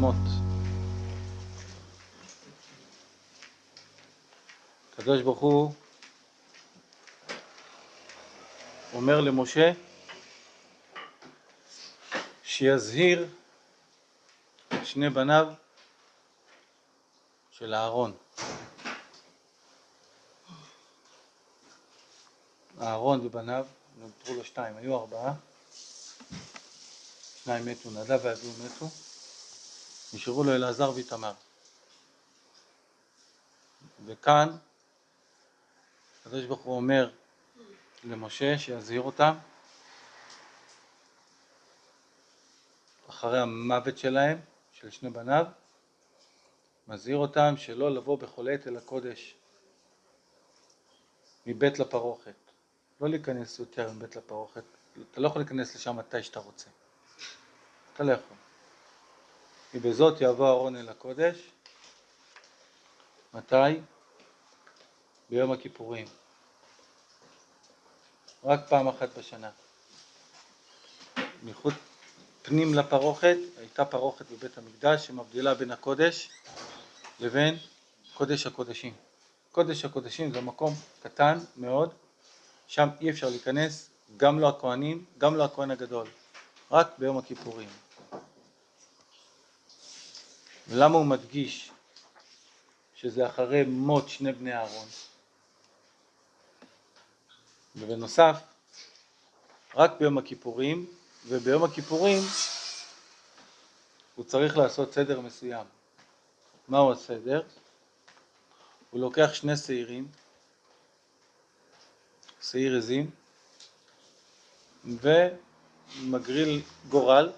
שמות. הקדוש ברוך הוא אומר למשה שיזהיר שני בניו של אהרון. אהרון ובניו, נותרו לו שתיים, היו ארבעה, שניים מתו, נדב ואביהו מתו, נשארו לו אלעזר ואיתמר. וכאן הקדוש ברוך הוא אומר למשה שיזהיר אותם אחרי המוות שלהם, של שני בניו, מזהיר אותם שלא לבוא בכל עת אל הקודש מבית לפרוכת, לא להיכנס יותר מבית לפרוכת. אתה לא יכול להיכנס לשם מתי שאתה רוצה, אתה לא יכול. ובזאת יבוא אהרון אל הקודש. מתי? ביום הכיפורים, רק פעם אחת בשנה. מחוץ פנים לפרוכת, הייתה פרוכת בבית המקדש שמבדילה בין הקודש לבין קודש הקודשים. קודש הקודשים זה מקום קטן מאוד, שם אי אפשר להיכנס, גם לא הכהנים, גם לא הכהן הגדול, רק ביום הכיפורים. ולמה הוא מדגיש שזה אחרי מות שני בני אהרון? ובנוסף, רק ביום הכיפורים, וביום הכיפורים הוא צריך לעשות סדר מסוים. מהו הסדר? הוא לוקח שני שעירים, שעיר עזים, ומגריל גורל,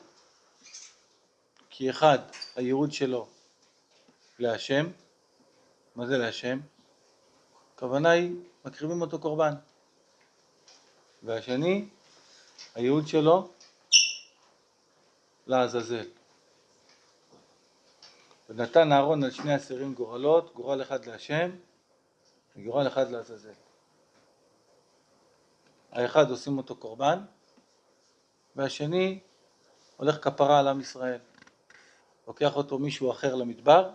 כי אחד, הייעוד שלו להשם. מה זה להשם? הכוונה היא, מקריבים אותו קורבן. והשני, הייעוד שלו לעזאזל. ונתן אהרון על שני השעירים גורלות, גורל אחד להשם וגורל אחד לעזאזל. האחד עושים אותו קורבן, והשני הולך כפרה על עם ישראל. לוקח אותו מישהו אחר למדבר,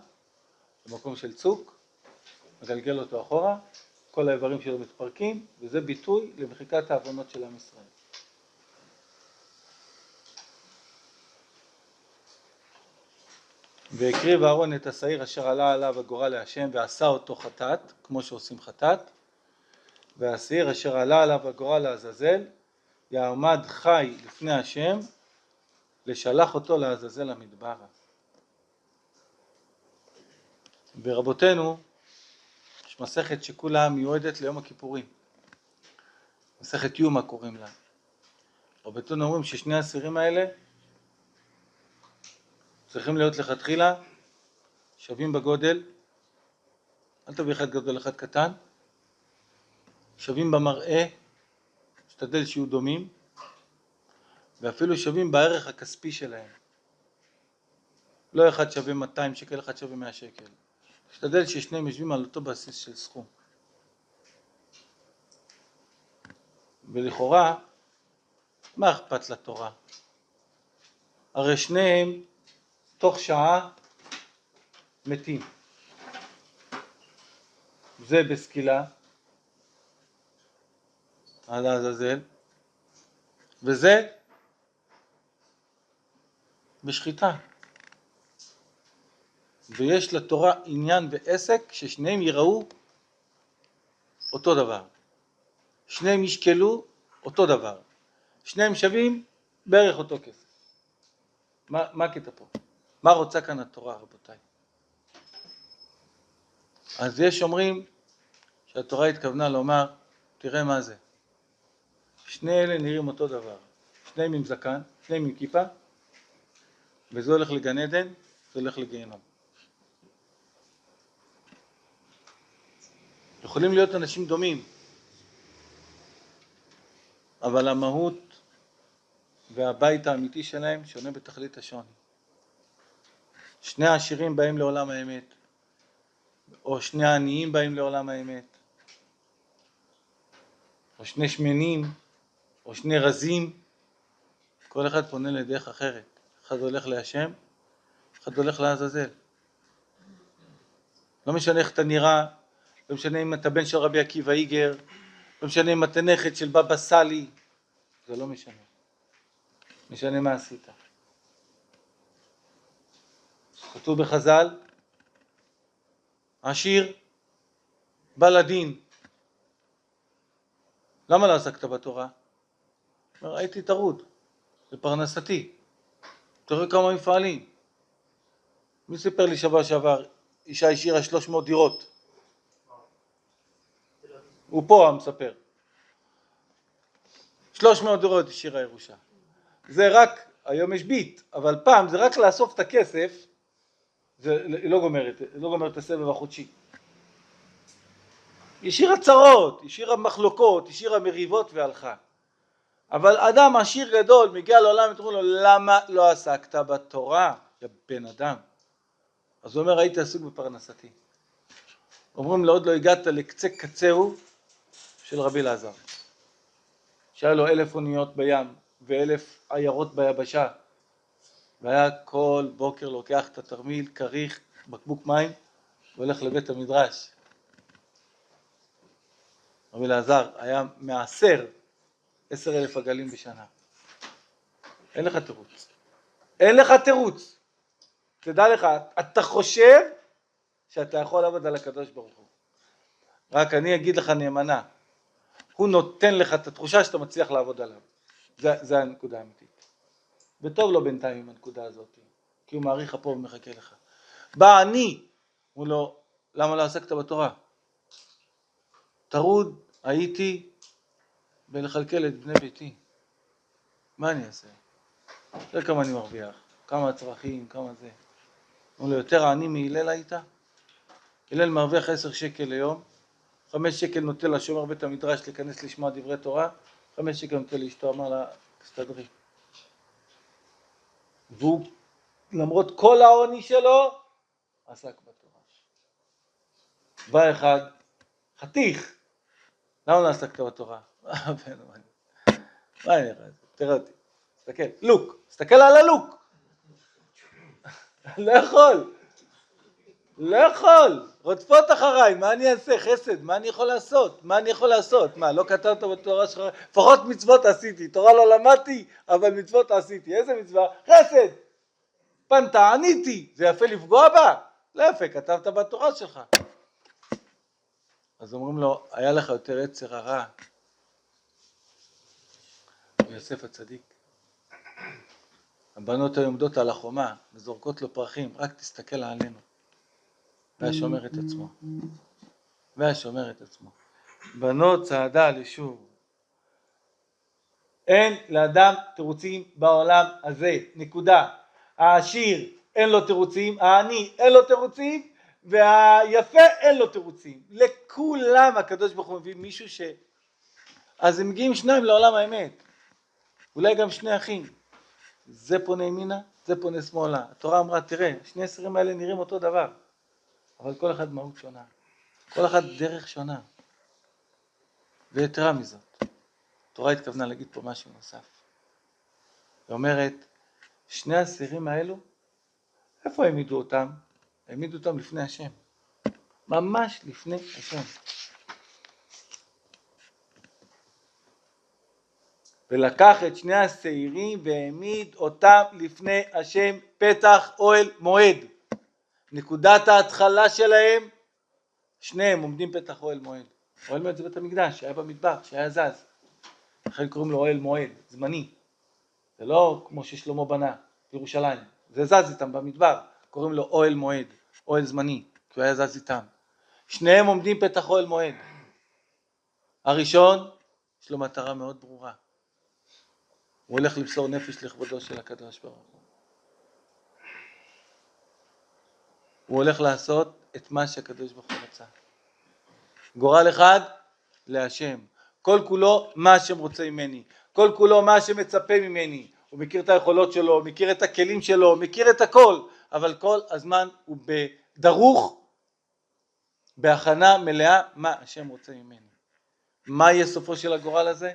במקום של צוק, מגלגל אותו אחורה, כל האיברים שלו מתפרקים, וזה ביטוי למחיקת העוונות של עם ישראל. והקריב אהרון את השעיר אשר עלה עליו הגורל להשם ועשה אותו חטאת, כמו שעושים חטאת, והשעיר אשר עלה עליו הגורל לעזאזל יעמד חי לפני השם לשלח אותו לעזאזל המדבר. ברבותינו יש מסכת שכולה מיועדת ליום הכיפורים, מסכת יומא קוראים לה. רבותינו אומרים ששני השעירים האלה צריכים להיות לכתחילה שווים בגודל, אל תביא אחד גדול אחד קטן, שווים במראה, שתדל שיהיו דומים, ואפילו שווים בערך הכספי שלהם. לא אחד שווה 200 שקל, אחד שווה 100 שקל. שתדל ששניהם יושבים על אותו בסיס של סכום. ולכאורה, מה אכפת לתורה? הרי שניהם תוך שעה מתים. זה בסקילה על העזאזל, וזה בשחיטה. ויש לתורה עניין ועסק ששניהם יראו אותו דבר, שניהם ישקלו אותו דבר, שניהם שווים בערך אותו כסף. מה הקטע פה? מה רוצה כאן התורה, רבותיי? אז יש אומרים שהתורה התכוונה לומר, תראה מה זה, שני אלה נראים אותו דבר, שניהם עם זקן, שניהם עם כיפה, וזה הולך לגן עדן, זה הולך לגיהנום. יכולים להיות אנשים דומים, אבל המהות והבית האמיתי שלהם שונה בתכלית השוני. שני העשירים באים לעולם האמת, או שני העניים באים לעולם האמת, או שני שמנים, או שני רזים, כל אחד פונה לדרך אחרת. אחד הולך להשם, אחד הולך לעזאזל. לא משנה איך אתה נראה, לא משנה אם אתה בן של רבי עקיבא איגר, לא משנה אם אתה נכד של בבא סאלי, זה לא משנה. משנה מה עשית. כתוב בחז"ל, עשיר בא לדין. למה לא עסקת בתורה? אומר, הייתי טרוד, זה פרנסתי. תראו כמה מפעלים. מי סיפר לי שבוע שעבר, אישה השאירה 300 דירות? הוא פה המספר. 300 דירות השאירה ירושה. זה רק, היום יש ביט, אבל פעם זה רק לאסוף את הכסף, זה לא גומרת את הסבב החודשי. השאירה צרות, השאירה מחלוקות, השאירה מריבות והלכה. אבל אדם עשיר גדול מגיע לעולם ותאמרו לו, למה לא עסקת בתורה, יא בן אדם? אז הוא אומר, הייתי עסוק בפרנסתי. אומרים לו, עוד לא הגעת לקצה קצהו של רבי אלעזר, שהיה לו 1,000 אוניות בים ו1,000 עיירות ביבשה, והיה כל בוקר לוקח את התרמיל, כריך, בקבוק מים, והולך לבית המדרש. רבי אלעזר היה מעשר 10,000 עגלים בשנה. אין לך תירוץ. אין לך תירוץ. תדע לך, אתה חושב שאתה יכול לעבוד על הקדוש ברוך הוא. רק אני אגיד לך נאמנה, הוא נותן לך את התחושה שאתה מצליח לעבוד עליו. זה הנקודה האמיתית. וטוב לו בינתיים עם הנקודה הזאת, כי הוא מעריך פה ומחכה לך. בא אני, הוא לא, למה לא עסקת בתורה? טרוד הייתי בלכלכל את בני ביתי. מה אני אעשה? זה כמה אני מרוויח, כמה הצרכים, כמה זה. הוא לא יותר עני מהלל היית? הלל מרוויח 10 שקל ליום, 5 שקל נוטה לשומר בית המדרש להיכנס לשמוע דברי תורה, 5 שקל נוטה לאשתו, אמר לה, תסתדרי. והוא, למרות כל העוני שלו, עסק בתורה. בא אחד, חתיך, למה לא עסקת בתורה? מה אני לך? תראה אותי, תסתכל, לוק, תסתכל על הלוק. לא יכול. לא יכול, רודפות אחריי, מה אני אעשה? חסד, מה אני יכול לעשות? מה אני יכול לעשות? מה, לא כתבת בתורה שלך? לפחות מצוות עשיתי, תורה לא למדתי, אבל מצוות עשיתי. איזה מצווה? חסד. פנת, עניתי, זה יפה לפגוע בה? לא יפה, כתבת בתורה שלך. אז אומרים לו, היה לך יותר יצר הרע. יוסף הצדיק. הבנות היו עומדות על החומה, וזורקות לו פרחים, רק תסתכל עלינו. והיה שומר את עצמו. והיה שומר את עצמו. בנות צעדה לשוב. אין לאדם תירוצים בעולם הזה, נקודה. העשיר אין לו תירוצים, העני אין לו תירוצים, והיפה אין לו תירוצים. לכולם הקדוש ברוך הוא מביא מישהו אז הם מגיעים שניים לעולם האמת. אולי גם שני אחים. זה פונה ימינה, זה פונה שמאלה. התורה אמרה, תראה, שני הסרים האלה נראים אותו דבר. אבל כל אחד מהות שונה. כל אחד דרך שונה. ויתרה מזאת. התורה התכוונה להגיד פה משהו נוסף. היא אומרת, שני הסרים האלו, איפה העמידו אותם? העמידו אותם לפני השם. ממש לפני השם. ולקח את שני השעירים והעמיד אותם לפני השם פתח אוהל מועד. נקודת ההתחלה שלהם, שניהם עומדים פתח אוהל מועד. אוהל מועד זה בית המקדש, שהיה במדבר, שהיה זז. לכן קוראים לו אוהל מועד, זמני. זה לא כמו ששלמה בנה בירושלים. זה זז איתם במדבר, קוראים לו אוהל מועד, אוהל זמני, כי הוא היה זז איתם. שניהם עומדים פתח אוהל מועד. הראשון, יש לו מטרה מאוד ברורה. הוא הולך למסור נפש לכבודו של הקדוש ברוך הוא. הוא הולך לעשות את מה שהקדוש ברוך הוא רצה. גורל אחד להשם. כל כולו מה השם רוצה ממני. כל כולו מה השם מצפה ממני. הוא מכיר את היכולות שלו, הוא מכיר את הכלים שלו, הוא מכיר את הכל. אבל כל הזמן הוא בדרוך, בהכנה מלאה מה השם רוצה ממני. מה יהיה סופו של הגורל הזה?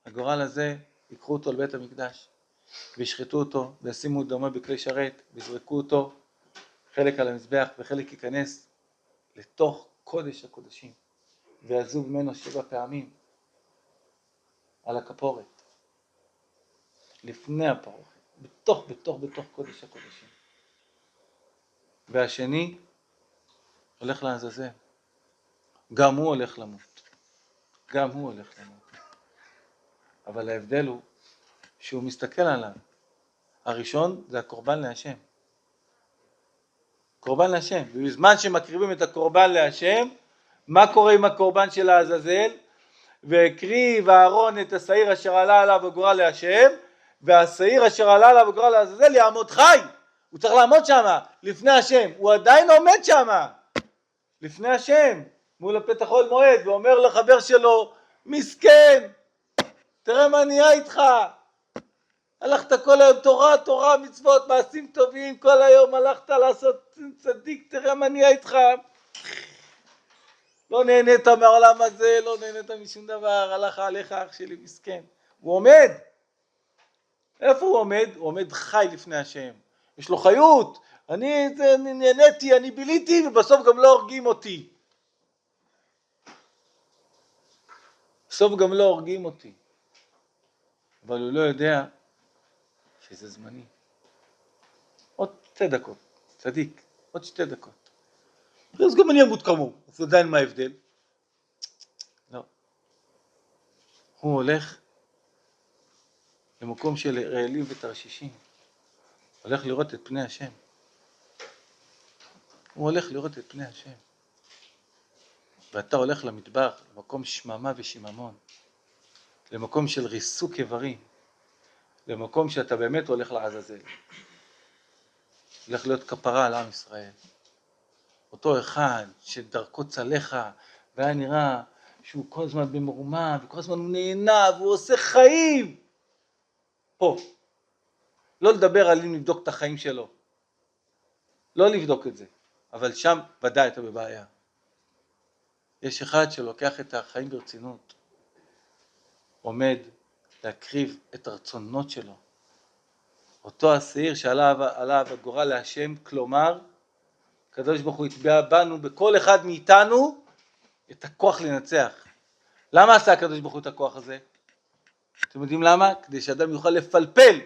הגורל הזה, ייקחו אותו לבית המקדש. וישחטו אותו, וישימו את דמו בכלי שרת, ויזרקו אותו, חלק על המזבח וחלק ייכנס לתוך קודש הקודשים, ויעזוב ממנו 7 פעמים על הכפורת, לפני הפרוכת, בתוך קודש הקודשים. והשני הולך לעזאזל, גם הוא הולך למות, גם הוא הולך למות. אבל ההבדל הוא שהוא מסתכל עליו. הראשון זה הקורבן להשם. קורבן להשם. ובזמן שמקריבים את הקורבן להשם, מה קורה עם הקורבן של העזאזל? והקריב אהרון את השעיר אשר עלה עליו וגורל להשם, והשעיר אשר עלה עליו וגורל לעזאזל יעמוד חי. הוא צריך לעמוד שם, לפני השם. הוא עדיין עומד שם, לפני השם, מול הפתח אוהל מועד, ואומר לחבר שלו, מסכן, תראה מה נהיה איתך. הלכת כל היום תורה, מצוות, מעשים טובים, כל היום הלכת לעשות צדיק, תראה מה נהיה איתך. לא נהנית מהעולם הזה, לא נהנית משום דבר, הלך עליך אח שלי, מסכן. הוא עומד. איפה הוא עומד? הוא עומד חי לפני השם. יש לו חיות. אני נהניתי, אני ביליתי, ובסוף גם לא הורגים אותי. בסוף גם לא הורגים אותי. אבל הוא לא יודע שזה זמני. עוד 2 דקות, צדיק, עוד 2 דקות. אז גם אני אמות כמוהו, אז עדיין מה ההבדל? לא. הוא הולך למקום של רעלים ותרשישים. הולך לראות את פני השם. הוא הולך לראות את פני השם. ואתה הולך למדבר, למקום שממה ושיממון. למקום של ריסוק איברים. למקום שאתה באמת הולך לעזאזל. הולך להיות כפרה על עם ישראל. אותו אחד שדרכו צלחה, והיה נראה שהוא כל הזמן במרומה, וכל הזמן הוא נהנה, והוא עושה חיים. פה. לא לדבר על אם לבדוק את החיים שלו. לא לבדוק את זה. אבל שם ודאי אתה בבעיה. יש אחד שלוקח את החיים ברצינות. עומד להקריב את הרצונות שלו. אותו השעיר שעליו הגורל להשם, כלומר, הקדוש ברוך הוא יטבע בנו, בכל אחד מאיתנו, את הכוח לנצח. למה עשה הקדוש ברוך הוא את הכוח הזה? אתם יודעים למה? כדי שאדם יוכל לפלפל.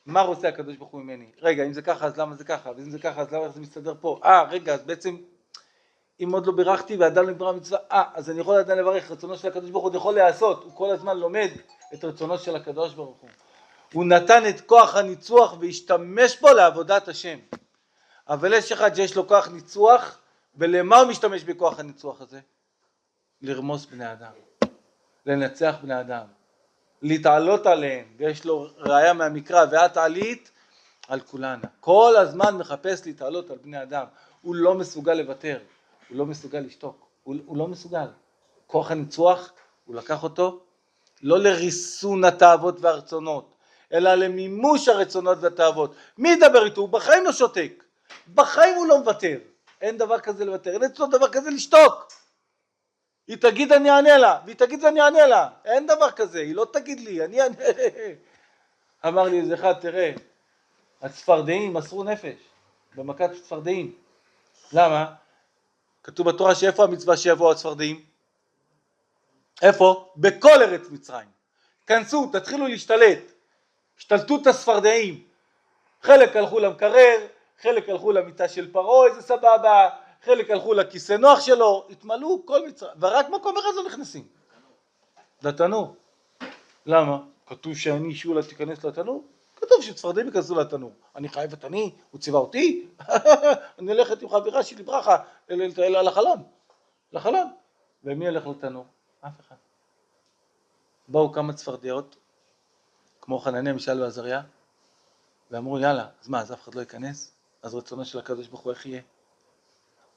מה רוצה הקדוש ברוך הוא ממני? רגע, אם זה ככה, אז למה זה ככה? ואם זה ככה, אז למה זה מסתדר פה? רגע, אז בעצם, אם עוד לא בירכתי ואדם לא ברא מצווה, אז אני יכול עדיין לברך, רצונו של הקדוש ברוך הוא יכול לעשות. הוא כל הזמן לומד את רצונו של הקדוש ברוך הוא. הוא נתן את כוח הניצוח והשתמש בו לעבודת השם. אבל יש אחד שיש לו כוח ניצוח, ולמה הוא משתמש בכוח הניצוח הזה? לרמוס בני אדם, לנצח בני אדם, להתעלות עליהם, ויש לו ראיה מהמקרא, ואת עלית על כולנה. כל הזמן מחפש להתעלות על בני אדם. הוא לא מסוגל לוותר, הוא לא מסוגל לשתוק, הוא לא מסוגל. כוח הניצוח, הוא לקח אותו, לא לריסון התאוות והרצונות, אלא למימוש הרצונות והתאוות. מי ידבר איתו? הוא בחיים לא שותק. בחיים הוא לא מוותר. אין דבר כזה לוותר, אין אצלו דבר כזה לשתוק. היא תגיד אני אענה לה, והיא תגיד אני אענה לה. אין דבר כזה, היא לא תגיד לי, אני אענה. אמר לי איזה אחד, תראה, הצפרדעים מסרו נפש במכת צפרדעים. למה? כתוב בתורה שאיפה המצווה שיבואו הצפרדעים? איפה? בכל ארץ מצרים. כנסו, תתחילו להשתלט. השתלטו את הצפרדעים. חלק הלכו למקרר, חלק הלכו למיטה של פרעה, איזה סבבה, חלק הלכו לכיסא נוח שלו, התמלאו כל מצרים, ורק מקום אחד לא נכנסים. לתנור. למה? כתוב שאני שאולה תיכנס לתנור? כתוב שצפרדעים ייכנסו לתנור. אני חייב את אני, הוא ציווה אותי, אני הולכת עם חברה שלי ברכה לחלון. לחלון. ומי הולך לתנור? אף אחד. באו כמה צפרדיות, כמו חנניה, מישאל ועזריה, ואמרו יאללה, אז מה, אז אף אחד לא ייכנס? אז רצונו של הקדוש ברוך הוא איך יהיה?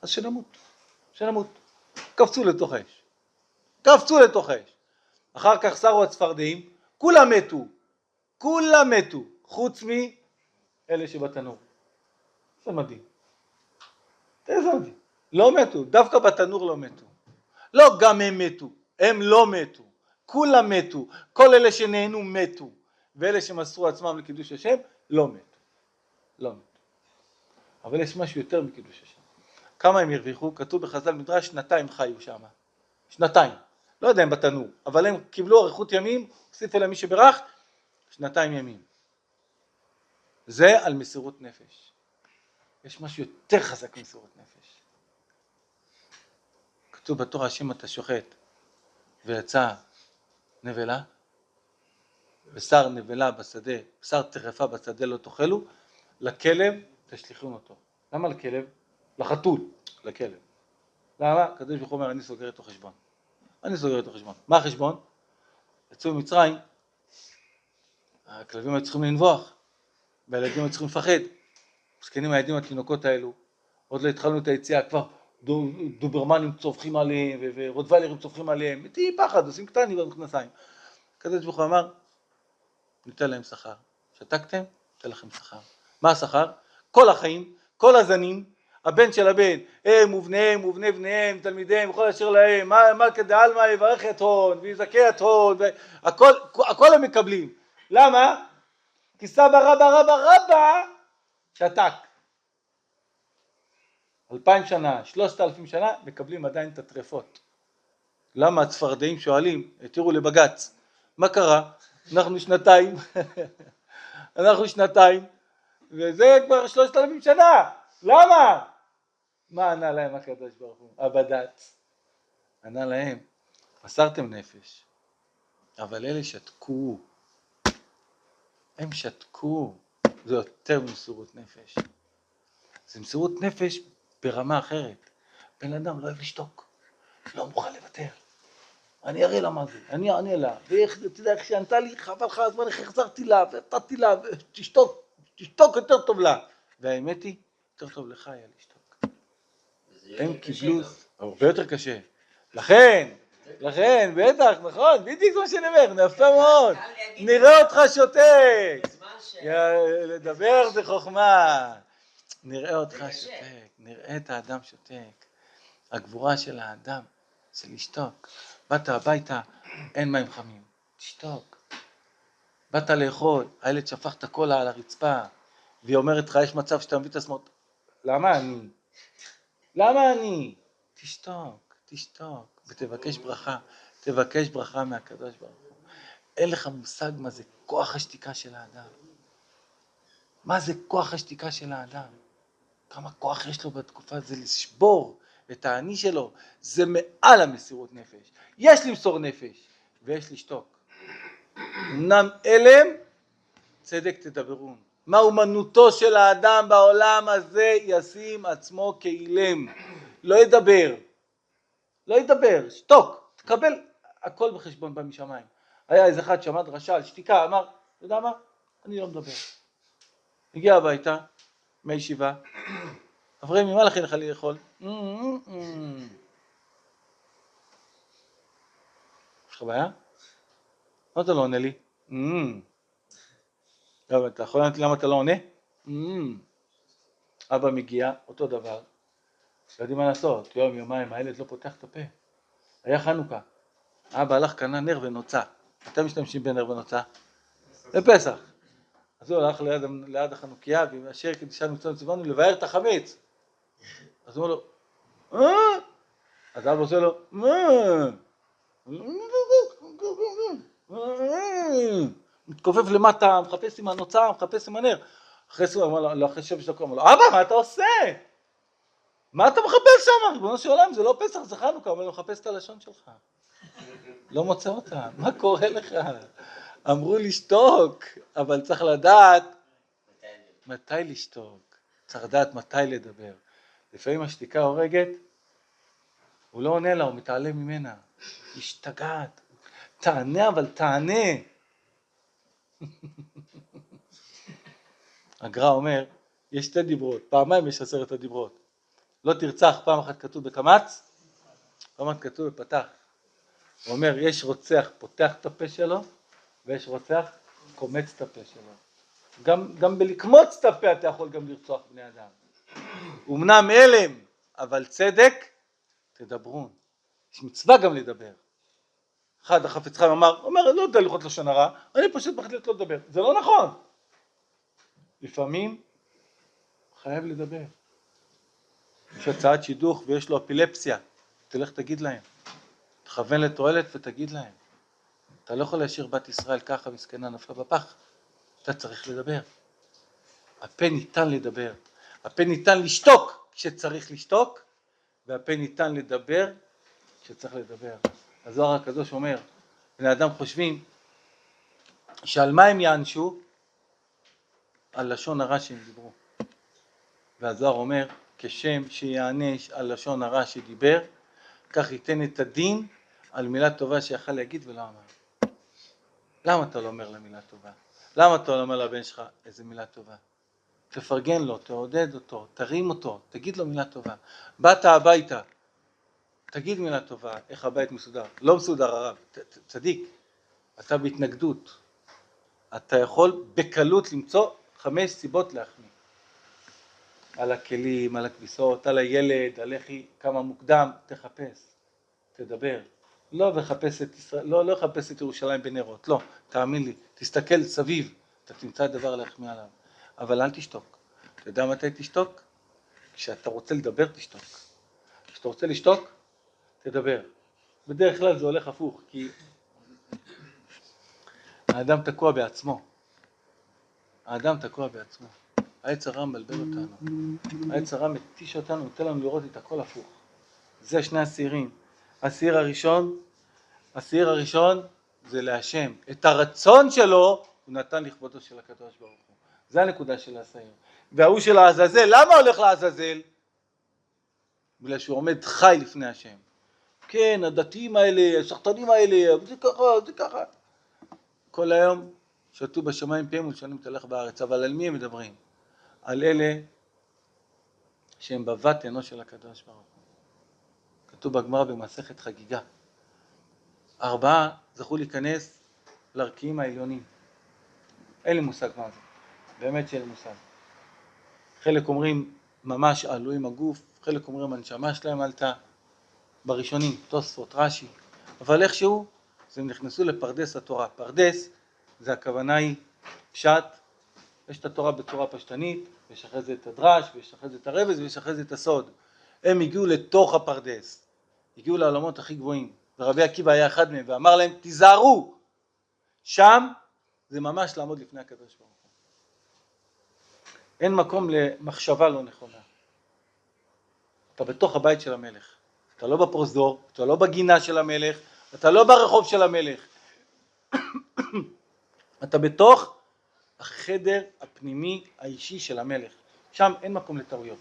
אז שנמות. קפצו לתוך האש. אחר כך שרו הצפרדעים, כולם מתו, חוץ מאלה שבתנור. זה מדהים. לא מתו, דווקא בתנור לא מתו. לא גם הם מתו, הם לא מתו. כולם מתו, כל אלה שנהנו מתו. ואלה שמסרו עצמם לקידוש השם לא מתו. לא מתו. אבל יש משהו יותר מקידוש השם. כמה הם הרוויחו? כתוב בחז"ל מדרש, 2 חיו שם. 2. לא יודע אם בתנור, אבל הם קיבלו אריכות ימים, הוסיף אליהם מי שברך, 2 ימים. זה על מסירות נפש. יש משהו יותר חזק ממסירות נפש. כתוב בתורה, השם אתה שוחט, ויצא נבלה, בשר נבלה בשדה, בשר טרפה בשדה לא תאכלו, לכלב תשליכון אותו. למה לכלב? לחתול, לכלב. למה? הקדוש ברוך הוא אומר, אני סוגר איתו חשבון. אני סוגר איתו חשבון. מה החשבון? יצאו ממצרים, הכלבים היו צריכים לנבוח, והילדים היו צריכים לפחד. מסכנים הילדים התינוקות האלו, עוד לא התחלנו את היציאה, כבר דוברמנים צווחים עליהם, ורוטוויילרים צווחים עליהם, תהי פחד, עושים קטנים במכנסיים. הקדוש ברוך הוא אמר, ניתן להם שכר. שתקתם? ניתן לכם שכר. מה השכר? כל החיים, כל הזנים, הבן של הבן, הם ובניהם ובני בניהם, תלמידיהם, וכל אשר להם, מה כדעלמא יברך יתרון, ויזכה יתרון, הכל הם מקבלים. למה? כי סבא רבא שתק. 2000 שנה, 3000 שנה, מקבלים עדיין את הטרפות. למה הצפרדעים שואלים, התירו לבגץ, מה קרה? אנחנו שנתיים, וזה כבר 3000 שנה, למה? מה ענה להם הקדוש ברוך הוא? הבד"ץ. ענה להם, מסרתם נפש, אבל אלה שתקו, הם שתקו, זה יותר מסירות נפש. זה מסירות נפש ברמה אחרת. בן אדם לא אוהב לשתוק, לא מוכן לוותר. אני אראה לה מה זה, אני אענה לה, ואיך, אתה יודע, איך שענתה לי, חבל לך הזמן, איך החזרתי לה, ונתתי לה, תשתוק יותר טוב לה. והאמת היא, יותר טוב לך היה לשתוק. הם קיבלו, הרבה יותר קשה. לכן, בטח, נכון, בדיוק כמו שאני אומר, נפה מאוד, נראה אותך שותק. לדבר זה חוכמה. נראה אותך שותק, נראה את האדם שותק. הגבורה של האדם זה לשתוק. באת הביתה, אין מים חמים, תשתוק. באת לאכול, הילד שפך את הקולה על הרצפה, והיא אומרת לך, יש מצב שאתה מביא את השמאל. למה אני? תשתוק, ותבקש ברכה, תבקש ברכה מהקדוש ברוך הוא. אין לך מושג מה זה כוח השתיקה של האדם. מה זה כוח השתיקה של האדם? כמה כוח יש לו בתקופה הזה לשבור את העני שלו, זה מעל המסירות נפש. יש למסור נפש, ויש לשתוק. אמנם אלם, צדק תדברון. מה אומנותו של האדם בעולם הזה? ישים עצמו כאילם. לא ידבר, שתוק, תקבל הכל בחשבון במשמיים. היה איזה אחד שעמד רשע על שתיקה, אמר, אתה יודע מה? אני לא מדבר. הגיע הביתה, מהישיבה, אברהם, מה לכן לך לי לאכול? יש לך בעיה? למה אתה לא עונה לי? אתה יכול לענות למה אתה לא עונה? אבא מגיע, אותו דבר, לא יודעים מה לעשות, יומיים, הילד לא פותח את הפה. היה חנוכה, אבא הלך קנה נר ונוצה. אתם משתמשים בנר ונוצה? בפסח. אז הוא הלך ליד החנוכיה, ואשר קדישנו מקצוענו ציוונו לבאר את החמץ. אז הוא אומר לו, אז אבא עושה לו, מתכופף למטה, מחפש עם הנוצה, מחפש עם הנר. אחרי 7 דקות אמר לו, אבא, מה אתה עושה? מה אתה מחפש שם? ריבונו של עולם, זה לא פסח, זה חנוכה, אבל הוא מחפש את הלשון שלך. לא מוצא אותה, מה קורה לך? אמרו לשתוק, אבל צריך לדעת מתי לשתוק, צריך לדעת מתי לדבר. לפעמים השתיקה הורגת, הוא לא עונה לה, הוא מתעלם ממנה. השתגעת, תענה אבל תענה. הגר"א אומר, יש 2 דיברות, פעמיים יש 10 הדיברות. לא תרצח, פעם אחת כתוב בקמץ, פעם אחת כתוב בפתח. הוא אומר, יש רוצח פותח את הפה שלו, ויש רוצח קומץ את הפה שלו. גם בלקמוץ את הפה אתה יכול גם לרצוח בני אדם. אמנם אלם, אבל צדק, תדברון. יש מצווה גם לדבר. אחד החפץ חיים אומר, לא יודע ללכות לשון הרע, אני פשוט מחליט לא לדבר. זה לא נכון. לפעמים חייב לדבר. יש הצעת שידוך ויש לו אפילפסיה, תלך תגיד להם. תכוון לתועלת ותגיד להם. אתה לא יכול להשאיר בת ישראל ככה מסכנה נפלה בפח. אתה צריך לדבר. הפה ניתן לדבר. הפה ניתן לשתוק כשצריך לשתוק, והפה ניתן לדבר כשצריך לדבר. הזוהר הקדוש אומר, בני אדם חושבים שעל מה הם יענשו? על לשון הרע שהם דיברו. והזוהר אומר, כשם שיענש על לשון הרע שדיבר, כך ייתן את הדין על מילה טובה שיכל להגיד ולא אמר. למה אתה לא אומר לה מילה טובה? למה אתה לא אומר לבן שלך איזה מילה טובה? תפרגן לו, תעודד אותו, תרים אותו, תגיד לו מילה טובה. באת הביתה, תגיד מילה טובה, איך הבית מסודר. לא מסודר הרב, צדיק, אתה בהתנגדות. אתה יכול בקלות למצוא 5 סיבות להחמיא. על הכלים, על הכביסות, על הילד, על איך היא כמה מוקדם, תחפש, תדבר. לא לחפש את ישראל, לא לחפש את ירושלים בנרות, לא, תאמין לי, תסתכל סביב, אתה תמצא דבר להחמיא עליו, אבל אל תשתוק. אתה יודע מתי תשתוק? כשאתה רוצה לדבר תשתוק. כשאתה רוצה לשתוק, תדבר. בדרך כלל זה הולך הפוך, כי האדם תקוע בעצמו. האדם תקוע בעצמו. העץ הרע מבלבל אותנו. העץ הרע מתיש אותנו, נותן לנו לראות את הכל הפוך. זה שני הסירים. הסיר הראשון זה להשם. את הרצון שלו הוא נתן לכבודו של הקדוש ברוך הוא. זה הנקודה של הסיר. והוא של העזאזל, למה הולך לעזאזל? בגלל שהוא עומד חי לפני השם. כן, הדתיים האלה, השחטנים האלה, זה ככה, זה ככה. כל היום שתו בשמיים פיהם ולשונים תלך בארץ, אבל על מי הם מדברים? על אלה שהם בבת עינו של הקדוש ברוך הוא. כתוב בגמרא במסכת חגיגה. 4 זכו להיכנס לערכיים העליונים. אין לי מושג מה זה. באמת שאין לי מושג. חלק אומרים ממש עלו עם הגוף, חלק אומרים הנשמה שלהם עלתה. בראשונים, תוספות, רש"י. אבל איכשהו, אז הם נכנסו לפרדס התורה. פרדס, זה הכוונה היא פשט, יש את התורה בצורה פשטנית, ויש אחרי זה את הדרש, ויש אחרי זה את הרבז, ויש אחרי זה את הסוד. הם הגיעו לתוך הפרדס, הגיעו לעולמות הכי גבוהים, ורבי עקיבא היה אחד מהם, ואמר להם, תיזהרו, שם זה ממש לעמוד לפני הקדוש ברוך הוא. אין מקום למחשבה לא נכונה. אתה בתוך הבית של המלך. אתה לא בפרוזדור, אתה לא בגינה של המלך, אתה לא ברחוב של המלך. אתה בתוך החדר הפנימי האישי של המלך. שם אין מקום לטעויות.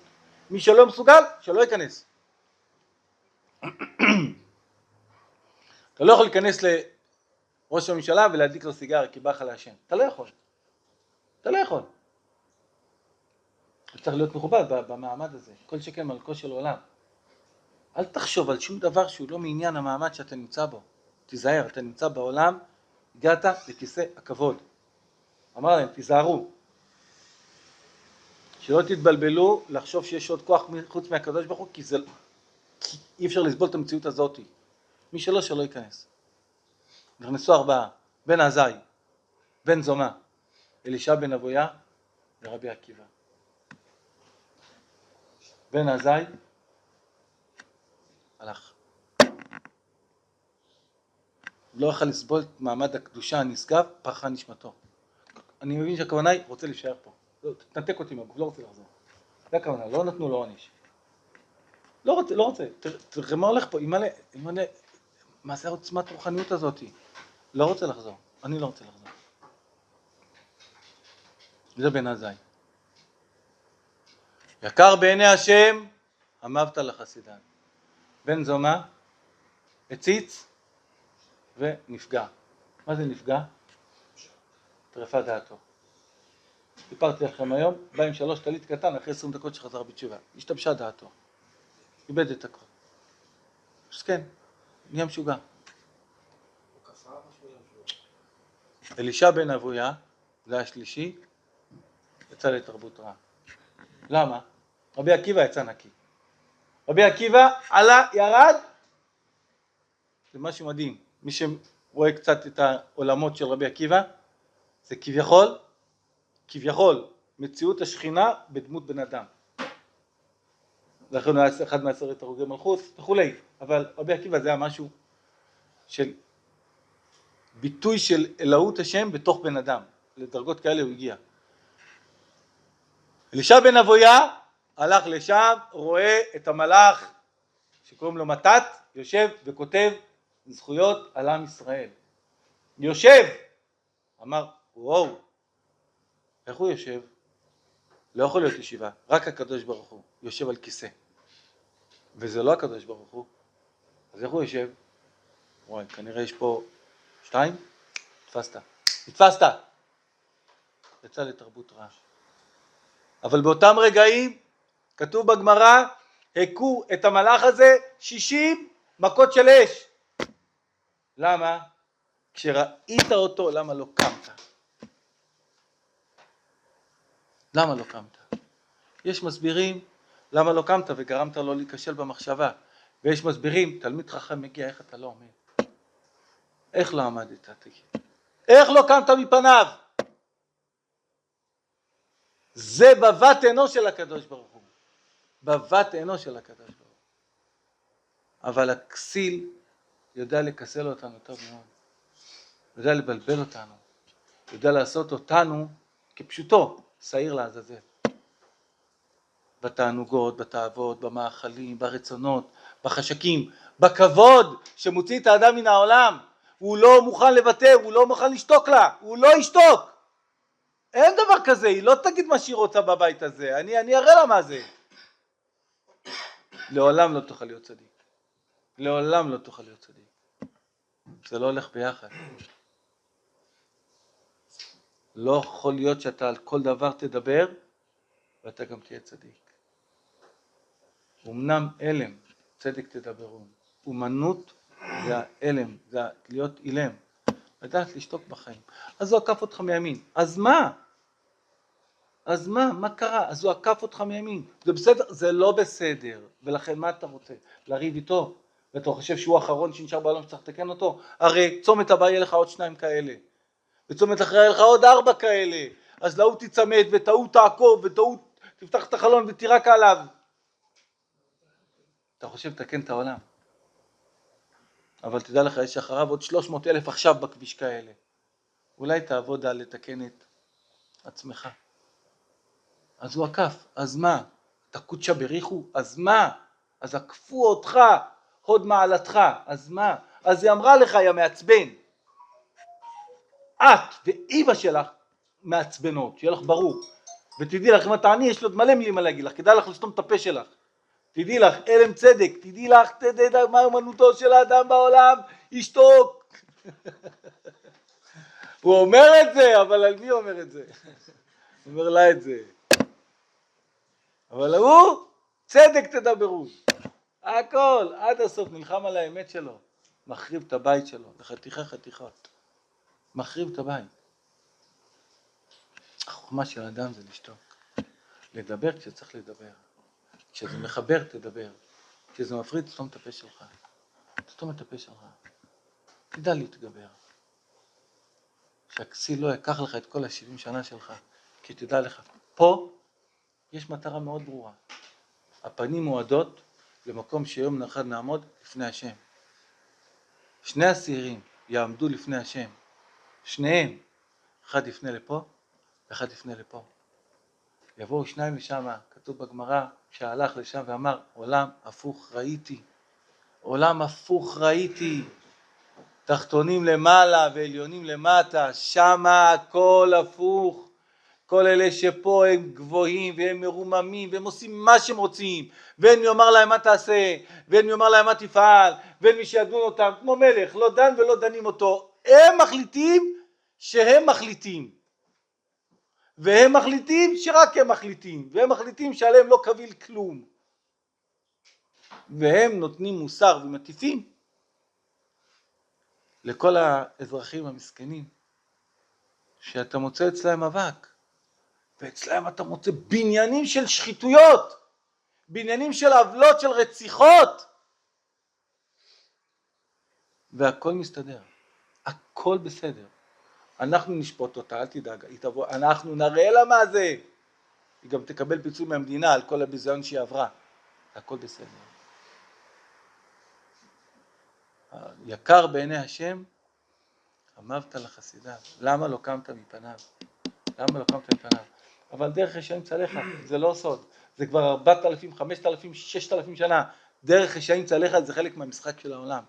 מי שלא מסוגל, שלא ייכנס. אתה לא יכול להיכנס לראש הממשלה ולהדליק לו סיגר כי בא לך לעשן. אתה לא יכול. אתה לא יכול. אתה צריך להיות מכובד במעמד הזה. כל שכן מלכו של עולם. אל תחשוב על שום דבר שהוא לא מעניין המעמד שאתה נמצא בו. תיזהר, אתה נמצא בעולם, הגעת לכיסא הכבוד. אמר להם, תיזהרו. שלא תתבלבלו לחשוב שיש עוד כוח חוץ מהקדוש ברוך הוא, כי אי אפשר לסבול את המציאות הזאת. מי שלא ייכנס. נכנסו 4, בן עזאי, בן זומא, אלישע בן אבויה ורבי עקיבא. בן עזאי הלך. לא יכול לסבול את מעמד הקדושה הנשגב, פרחה נשמתו. אני מבין שהכוונה היא, רוצה להישאר פה. תנתק אותי מהגוף, לא רוצה לחזור. זה הכוונה, לא נתנו לו עונש. לא רוצה. תראה מה הולך פה, אימא'לה, מה זה העוצמת רוחניות הזאת? לא רוצה לחזור, אני לא רוצה לחזור. זה בן עזאי. יקר בעיני השם, אמרת לחסידן. בן זומא, הציץ ונפגע. מה זה נפגע? טרפה דעתו. סיפרתי לכם היום, בא עם 3 טלית קטן, אחרי 20 דקות שחזר בתשובה. השתבשה דעתו. איבד את הכל. אז כן, נהיה משוגע. אלישע בן אבויה, זה השלישי, יצא לתרבות רעה. למה? רבי עקיבא יצא נקי. רבי עקיבא עלה, ירד, זה משהו מדהים. מי רואה קצת את העולמות של רבי עקיבא, זה כביכול מציאות השכינה בדמות בן אדם. לכן הוא היה אחד מעשרת הרוגי מלכות וכולי, אבל רבי עקיבא זה היה משהו של ביטוי של אלוהות השם בתוך בן אדם, לדרגות כאלה הוא הגיע. אלישע בן אבויה הלך לשם, רואה את המלאך שקוראים לו מתת, יושב וכותב זכויות על עם ישראל. יושב, אמר וואו, איך הוא יושב? לא יכול להיות ישיבה, רק הקדוש ברוך הוא יושב על כיסא, וזה לא הקדוש ברוך הוא, אז איך הוא יושב? וואי, כנראה יש פה שתיים, נתפסת, יצא לתרבות רעה. אבל באותם רגעים כתוב בגמרא, הכו את המלאך הזה 60 מכות של אש. למה? כשראית אותו, למה לא קמת? למה לא קמת? יש מסבירים למה לא קמת וגרמת לו להיכשל במחשבה, ויש מסבירים, תלמיד חכם מגיע, איך אתה לא עומד? איך לא עמדת? תגיד. איך לא קמת מפניו? זה בבת עינו של הקדוש ברוך הוא. בבת עינו של הקדוש ברוך הוא. אבל הכסיל יודע לקסל אותנו טוב מאוד. יודע לבלבל אותנו. יודע לעשות אותנו כפשוטו, שעיר לעזאזל. בתענוגות, בתאוות, במאכלים, ברצונות, בחשקים, בכבוד שמוציא את האדם מן העולם. הוא לא מוכן לוותר, הוא לא מוכן לשתוק לה, הוא לא ישתוק. אין דבר כזה, היא לא תגיד מה שהיא רוצה בבית הזה, אני אראה לה מה זה. לעולם לא תוכל להיות צדיק. לעולם לא תוכל להיות צדיק. זה לא הולך ביחד. לא יכול להיות שאתה על כל דבר תדבר, ואתה גם תהיה צדיק. אמנם אלם, צדק תדברו. אומנות זה האלם, זה להיות אילם. לדעת לשתוק בחיים. אז הוא עקף אותך מימין. אז מה? אז מה קרה? אז הוא עקף אותך מימין. זה בסדר? זה לא בסדר. ולכן מה אתה רוצה? לריב איתו? ואתה חושב שהוא האחרון שנשאר בעולם שצריך לתקן אותו? הרי צומת הבא יהיה לך עוד 2 כאלה. וצומת אחרי יהיה לך עוד 4 כאלה. אז להוא תצמד וטעות תעקוב וטעות תפתח את החלון ותירק עליו. אתה חושב לתקן את העולם. אבל תדע לך, יש אחריו עוד 300,000 עכשיו בכביש כאלה. אולי תעבוד על לתקן את עצמך. אז הוא עקף, אז מה? תקודשה בריחו, אז מה? אז עקפו אותך, הוד מעלתך, אז מה? אז היא אמרה לך, יא מעצבן. את ואימא שלך מעצבנות, שיהיה לך ברור. ותדעי לך, אם אתה עני, יש לו מלא מילים מה להגיד לך, כדאי לך לסתום את הפה שלך. תדעי לך, אלם צדק, תדעי לך, תדעי מה אמנותו של האדם בעולם, ישתוק. הוא אומר את זה, אבל על מי אומר את זה? הוא אומר לה את זה. אבל הוא, צדק תדברו. הכל, עד הסוף, נלחם על האמת שלו. מחריב את הבית שלו, לחתיכות. מחריב את הבית. החוכמה של האדם זה לשתוק. לדבר כשצריך לדבר. כשזה מחבר תדבר. כשזה מפריד תסתום את הפה שלך. תסתום את הפה שלך. תדע להתגבר. שהכסיל לא יקח לך את כל 70 שנה שלך. כי תדע לך, פה יש מטרה מאוד ברורה. הפנים מועדות למקום שיום אחד נעמוד לפני השם. 2 השעירים יעמדו לפני השם. שניהם. אחד יפנה לפה, ואחד יפנה לפה. יבואו 2 לשם, כתוב בגמרא, שהלך לשם ואמר, עולם הפוך ראיתי. עולם הפוך ראיתי. תחתונים למעלה ועליונים למטה, שמה הכל הפוך. כל אלה שפה הם גבוהים והם מרוממים והם עושים מה שהם רוצים, ואין מי אומר להם מה תעשה, ואין מי אומר להם מה תפעל, ואין מי שידון אותם, כמו מלך, לא דן ולא דנים אותו. הם מחליטים שהם מחליטים, והם מחליטים שרק הם מחליטים, והם מחליטים שעליהם לא קביל כלום, והם נותנים מוסר ומטיפים לכל האזרחים המסכנים שאתה מוצא אצלהם אבק, ואצלהם אתה מוצא בניינים של שחיתויות, בניינים של עוולות, של רציחות, והכל מסתדר. הכל בסדר. אנחנו נשפוט אותה, אל תדאג, היא תבוא, אנחנו נראה לה מה זה. היא גם תקבל פיצוי מהמדינה על כל הביזיון שהיא עברה. הכל בסדר. יקר בעיני השם, אמרת לחסידיו. למה לא קמת מפניו? למה לא קמת מפניו? אבל דרך רשעים צלחה, זה לא סוד. זה כבר 4,000, 5,000, 6,000 שנה. דרך רשעים צלחה זה חלק מהמשחק של העולם.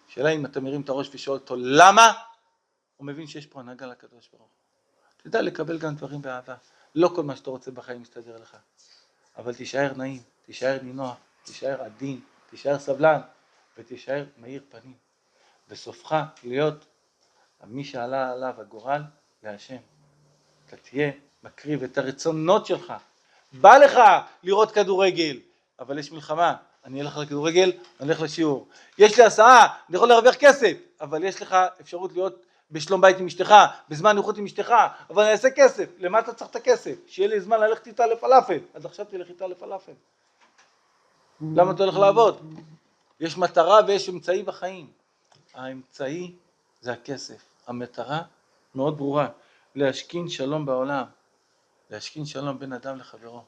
שאלה אם אתה מרים את הראש ושואל אותו למה? הוא מבין שיש פה הנהגה לקדוש ברוך הוא. תדע לקבל גם דברים באהבה. לא כל מה שאתה רוצה בחיים מסתדר לך. אבל תישאר נעים, תישאר נינוח, תישאר עדין, תישאר סבלן, ותישאר מאיר פנים. וסופך להיות מי שעלה עליו הגורל להשם. אתה תהיה מקריב את הרצונות שלך. בא לך לראות כדורגל, אבל יש מלחמה. אני אלך לכדורגל, אני אלך לשיעור. יש לי הסעה, אני יכול להרוויח כסף, אבל יש לך אפשרות להיות בשלום בית עם אשתך, בזמן איכות עם אשתך, אבל אני אעשה כסף. למה אתה צריך את הכסף? שיהיה לי זמן ללכת איתה לפלאפל. עד עכשיו תלך איתה לפלאפל. למה אתה הולך לעבוד? יש מטרה ויש אמצעי בחיים. האמצעי זה הכסף. המטרה מאוד ברורה. להשכין שלום בעולם. להשכין שלום בין אדם לחברו.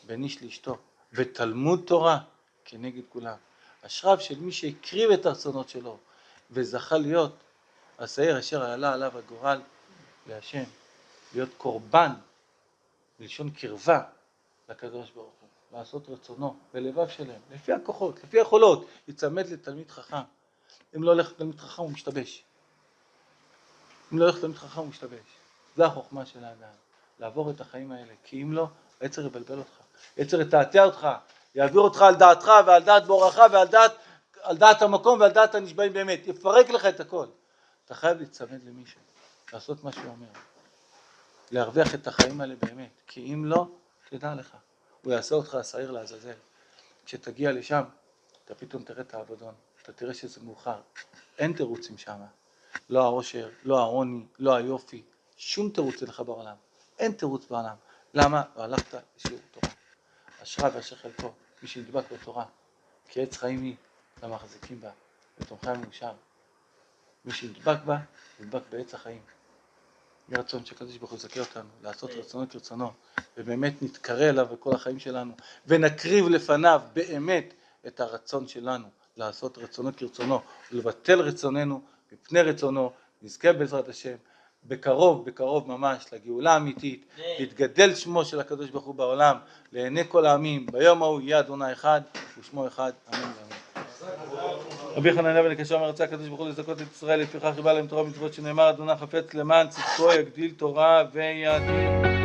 בין איש לאשתו. ותלמוד תורה כנגד כולם. אשריו של מי שהקריב את הרצונות שלו וזכה להיות השעיר אשר עלה עליו הגורל להשם. להיות קורבן, בלשון קרבה לקדוש ברוך הוא. לעשות רצונו בלבב שלהם. לפי הכוחות, לפי היכולות. יצמד לתלמיד חכם. אם לא הולך לתלמיד חכם הוא משתבש. אם לא הולך לתלמיד חכם הוא משתבש. זה החוכמה של האדם. לעבור את החיים האלה. כי אם לא, היצר יבלבל אותך. היצר יתעתע אותך. יעביר אותך על דעתך ועל דעת בורך ועל דעת המקום ועל דעת הנשבעים באמת. יפרק לך את הכל. אתה חייב להצמד למישהו. לעשות מה שהוא אומר. להרוויח את החיים האלה באמת. כי אם לא, תדע לך. הוא יעשה אותך השעיר לעזאזל. כשתגיע לשם, אתה פתאום תראה את העבודון. אתה תראה שזה מאוחר. אין תירוצים שם. לא העושר, לא העוני, לא היופי. שום תירוץ לך בעולם. אין תירוץ בעולם. למה? והלכת לשיעור תורה. אשרה ואשר חלקו, מי שנדבק בתורה. כי עץ חיים היא, למחזיקים בה, ותומכי המאושר. מי שנדבק בה, נדבק בעץ החיים. יהיה רצון שהקדוש ברוך הוא יזכה אותנו, לעשות רצונו כרצונו, ובאמת נתקרא אליו בכל החיים שלנו, ונקריב לפניו באמת את הרצון שלנו, לעשות רצונו כרצונו, ולבטל רצוננו מפני רצונו, נזכה בעזרת השם, בקרוב ממש לגאולה האמיתית, להתגדל שמו של הקדוש ברוך הוא בעולם, לעיני כל העמים, ביום ההוא יהיה אדוני אחד, ושמו אחד, אמן ואמן. רבי חנניה בן עקשיא אומר רצה הקדוש ברוך הוא לזכות את ישראל, לפיכך חיבה להם תורה ומצוות שנאמר אדוני חפץ למען צדקו יגדיל תורה ויאדיר.